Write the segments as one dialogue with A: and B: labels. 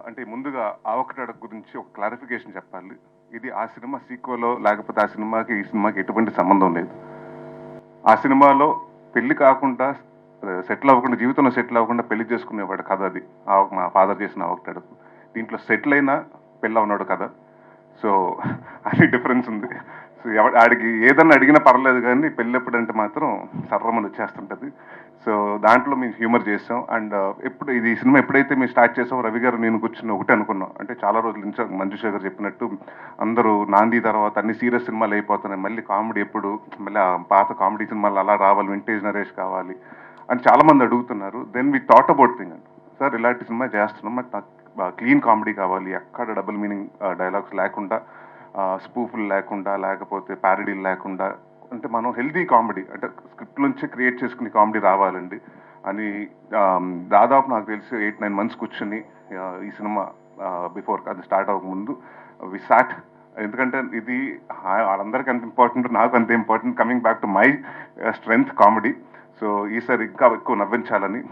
A: అంటే ముందుగా ఆవకటాడ గురించి ఒక క్లారిఫికేషన్ చెప్పాలి. ఇది ఆ సినిమా సీక్వెలో లేకపోతే ఆ సినిమాకి ఈ సినిమాకి ఎటువంటి సంబంధం లేదు. ఆ సినిమాలో పెళ్లి కాకుండా సెటిల్ అవ్వకుండా జీవితంలో సెటిల్ అవ్వకుండా పెళ్లి చేసుకునేవాడు కథ అది. మా ఫాదర్ చేసిన ఆవకటాడకు. దీంట్లో సెటిల్ అయినా పెళ్ళి ఉన్నాడు కదా. సో అది డిఫరెన్స్ ఉంది. సో ఆడికి ఏదన్నా అడిగినా పర్లేదు కానీ పెళ్ళెప్పుడంటే మాత్రం సర్రమని వచ్చేస్తుంటుంది. సో దాంట్లో మేము హ్యూమర్ చేసాం. అండ్ ఎప్పుడు ఇది సినిమా ఎప్పుడైతే మేము స్టార్ట్ చేసాం, రవి గారు నేను కూర్చుని ఒకటే అనుకున్నాం. అంటే చాలా రోజుల నుంచి మంజుషా గారు చెప్పినట్టు అందరూ నాంది తర్వాత అన్ని సీరియస్ సినిమాలు అయిపోతున్నాయి, మళ్ళీ కామెడీ ఎప్పుడు, మళ్ళీ ఆ పాత కామెడీ సినిమాలు అలా రావాలి, వింటేజ్ నరేష్ కావాలి అని చాలా మంది అడుగుతున్నారు. Then we thought about thing అండి, సార్ ఇలాంటి సినిమా చేస్తున్నాం, బట్ నాకు క్లీన్ కామెడీ కావాలి, ఎక్కడ డబుల్ మీనింగ్ డైలాగ్స్ లేకుండా, స్పూఫులు లేకుండా, లేకపోతే ప్యారడీలు లేకుండా, అంటే మనం హెల్దీ కామెడీ అంటే స్క్రిప్ట్ నుంచి క్రియేట్ చేసుకునే కామెడీ రావాలండి అని దాదాపు నాకు తెలిసి 8-9 months కూర్చొని ఈ సినిమా బిఫోర్ అది స్టార్ట్ అవ్వకముందు వి సాట్. ఎందుకంటే ఇది వాళ్ళందరికీ అంత ఇంపార్టెంట్, నాకు అంత important, coming back to my strength comedy. So ఈసారి ఇంకా ఎక్కువ నవ్వించాలని,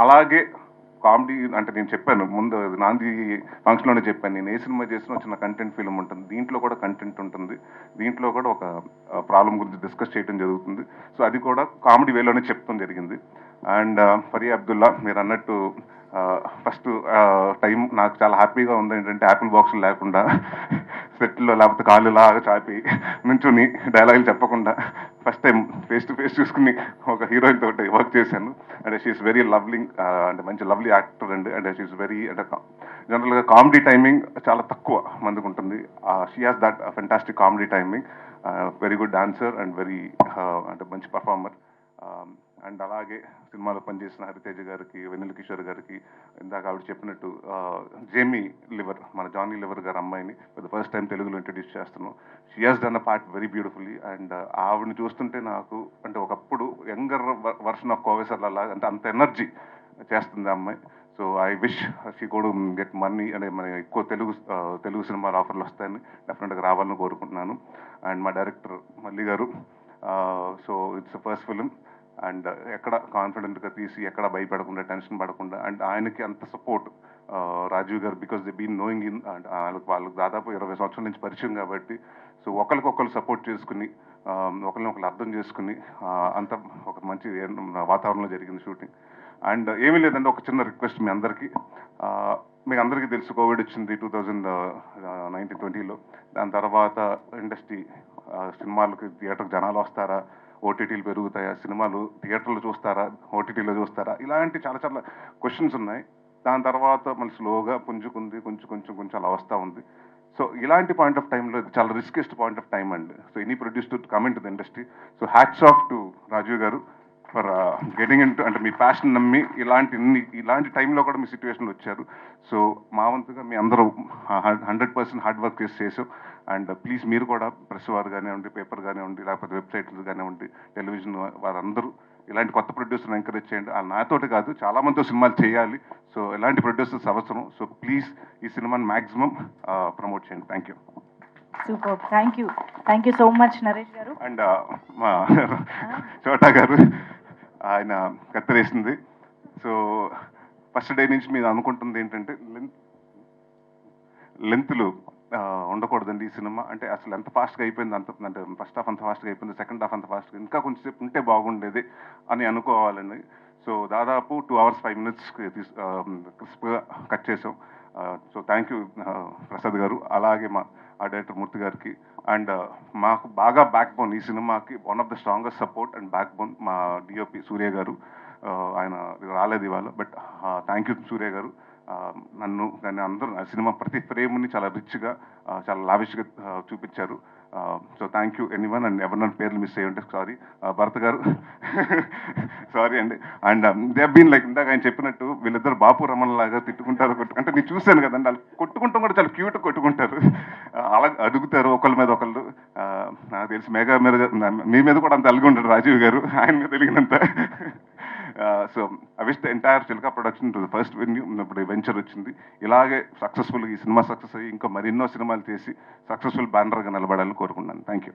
A: అలాగే కామెడీ అంటే నేను చెప్పాను ముందు నాంది ఫంక్షన్లోనే చెప్పాను, నేను ఏ సినిమా చేసినా చిన్న కంటెంట్ ఫిల్మ్ ఉంటుంది, దీంట్లో కూడా కంటెంట్ ఉంటుంది, దీంట్లో కూడా ఒక ప్రాబ్లం గురించి డిస్కస్ చేయడం జరుగుతుంది. సో అది కూడా కామెడీ వేలోనే చెప్తాం జరిగింది. అండ్ ఫరియా అబ్దుల్లా మీరు అన్నట్టు ఫస్ట్ టైం నాకు చాలా హ్యాపీగా ఉంది ఏంటంటే యాపిల్ బాక్సులు లేకుండా సెట్లో లేకపోతే కాళ్ళు లాగా చాపి నుంచుని డైలాగులు చెప్పకుండా first time face to face చూసుకుని ఒక హీరోయిన్ తోటి వర్క్ చేశాను. అండ్ షీఈస్ వెరీ లవ్లీ, అంటే మంచి లవ్లీ యాక్టర్ అండి. అండ్ షీఈస్ వెరీ అంటే జనరల్గా కామెడీ టైమింగ్ చాలా తక్కువ మందికి ఉంటుంది. She has that fantastic comedy timing, very good dancer and very అంటే మంచి పర్ఫార్మర్. అండ్ అలాగే సినిమాలో పనిచేసిన హరితేజ గారికి, వెన్నెల కిషోర్ గారికి, ఇందాక ఆవిడ చెప్పినట్టు జేమీ లివర్, మన జానీ లివర్ గారి అమ్మాయిని ఫర్ ద ఫస్ట్ టైం తెలుగులో ఇంట్రడ్యూస్ చేస్తున్నాం. She has done a part very beautifully. And ఆవిడని చూస్తుంటే నాకు అంటే ఒకప్పుడు యంగర్ వర్షన్ ఆఫ్ కోవేసర్ లాగా అంటే అంత ఎనర్జీ చేస్తుంది ఆ అమ్మాయి. సో ఐ విష్ షీ కూడా గెట్ మనీ అంటే మన ఎక్కువ తెలుగు సినిమాల ఆఫర్లు వస్తాయని డెఫినెట్గా రావాలని కోరుకుంటున్నాను. అండ్ మా డైరెక్టర్ మల్లి గారు, so it's first film and ఎక్కడ కాన్ఫిడెంట్గా తీసి ఎక్కడ భయపడకుండా టెన్షన్ పడకుండా, అండ్ ఆయనకి అంత సపోర్ట్ రాజీవ్ గారు, because they been knowing in and వాళ్ళకి దాదాపు 20 సంవత్సరాల నుంచి పరిచయం కాబట్టి, సో ఒకరికొకరు సపోర్ట్ చేసుకుని ఒకరిని అర్థం చేసుకుని అంత ఒక మంచి వాతావరణంలో జరిగింది షూటింగ్. అండ్ ఏమీ లేదంటే ఒక చిన్న రిక్వెస్ట్ మీ అందరికీ, మీకు అందరికీ తెలుసు కోవిడ్ వచ్చింది 2019-20లో. దాని తర్వాత ఇండస్ట్రీ సినిమాలకి థియేటర్కి జనాలు వస్తారా, ఓటీటీలు పెరుగుతాయా, సినిమాలు థియేటర్లో చూస్తారా, ఓటీటీలో చూస్తారా, ఇలాంటి చాలా చాలా క్వశ్చన్స్ ఉన్నాయి. దాని తర్వాత మళ్ళీ స్లోగా పుంజుకుంది, కొంచెం అలా వస్తూ ఉంది. సో ఇలాంటి పాయింట్ ఆఫ్ టైంలో చాలా రిస్కెస్ట్ పాయింట్ ఆఫ్ టైం అండి. So any produce to come in to the industry. So hats off to Rajeev గారు ఫర్ గెటింగ్ ఇన్ టు, అంటే మీ ప్యాషన్ నమ్మి ఇలాంటి టైంలో కూడా మీ సిచ్యువేషన్లో వచ్చారు. సో మా వంతుగా మీ అందరూ 100% హార్డ్ వర్క్ చేసాం. అండ్ ప్లీజ్ మీరు కూడా ప్రెస్ వారు కానివ్వండి, పేపర్ కానివ్వండి, లేకపోతే వెబ్సైట్లు కానివ్వండి, టెలివిజన్ వారందరూ ఇలాంటి కొత్త ప్రొడ్యూసర్ని ఎంకరేజ్ చేయండి. నాతోటి కాదు, చాలా మందితో సినిమాలు చేయాలి. సో ఇలాంటి ప్రొడ్యూసర్స్ అవసరం. సో ప్లీజ్ ఈ సినిమాని మ్యాక్సిమం ప్రమోట్ చేయండి. Thank you.
B: Super, thank you so much Naresh గారు.
A: అండ్ మా చోటా గారు ఆయన కత్తిరేసింది. సో ఫస్ట్ డే నుంచి మీరు అనుకుంటుంది ఏంటంటే లెంత్లు ఉండకూడదండి ఈ సినిమా. అంటే అసలు ఎంత ఫాస్ట్గా అయిపోయింది, అంటే ఫస్ట్ హాఫ్ అంత ఫాస్ట్గా అయిపోయింది, సెకండ్ హాఫ్ అంత ఫాస్ట్గా, ఇంకా కొంచెంసేపు ఉంటే బాగుండేది అని అనుకోవాలండి. సో దాదాపు 2 hours 5 minutes క్రిస్ప్గా కట్ చేసాం. సో థ్యాంక్ యూ ప్రసాద్ గారు, అలాగే మా డైరెక్టర్ మూర్తి గారికి. అండ్ మాకు బాగా బ్యాక్ బోన్ ఈ సినిమాకి, one of the strongest support and back bone మా డిఓపి సూర్య గారు. ఆయన రాలేదు ఇవాళ, బట్ థ్యాంక్ యూ సూర్య గారు. నన్ను కానీ అందరూ ఆ సినిమా ప్రతి ఫ్రేమ్ని చాలా రిచ్గా, చాలా లావిష్గా చూపించారు. So thank you anyone. And ఎవరినైనా పేర్లు మిస్ అయ్యి ఉంటే సారీ. భరత్ గారు సారీ అండి. అండ్ దే బీన్ లైక్ ఇందాక ఆయన చెప్పినట్టు వీళ్ళిద్దరు బాపు రమణ లాగా తిట్టుకుంటారు, అంటే నేను చూశాను కదండి, వాళ్ళు కొట్టుకుంటాం కూడా చాలా క్యూట్గా కొట్టుకుంటారు, అలా అడుగుతారు ఒకళ్ళ మీద ఒకళ్ళు. నాకు తెలిసి మెగా మీద మీ మీద కూడా అంత అలిగి ఉంటాడు రాజీవ్ గారు, ఆయన మీద తెలియనంత. So I wish the entire Chilka production to the first venue. ఇప్పుడు వెంచర్ వచ్చింది, ఇలాగే సక్సెస్ఫుల్గా ఈ సినిమా సక్సెస్ అయ్యి ఇంకా మరెన్నో సినిమాలు చేసి సక్సెస్ఫుల్ బ్యానర్గా నిలబడాలని కోరుకుంటున్నాను. Thank you.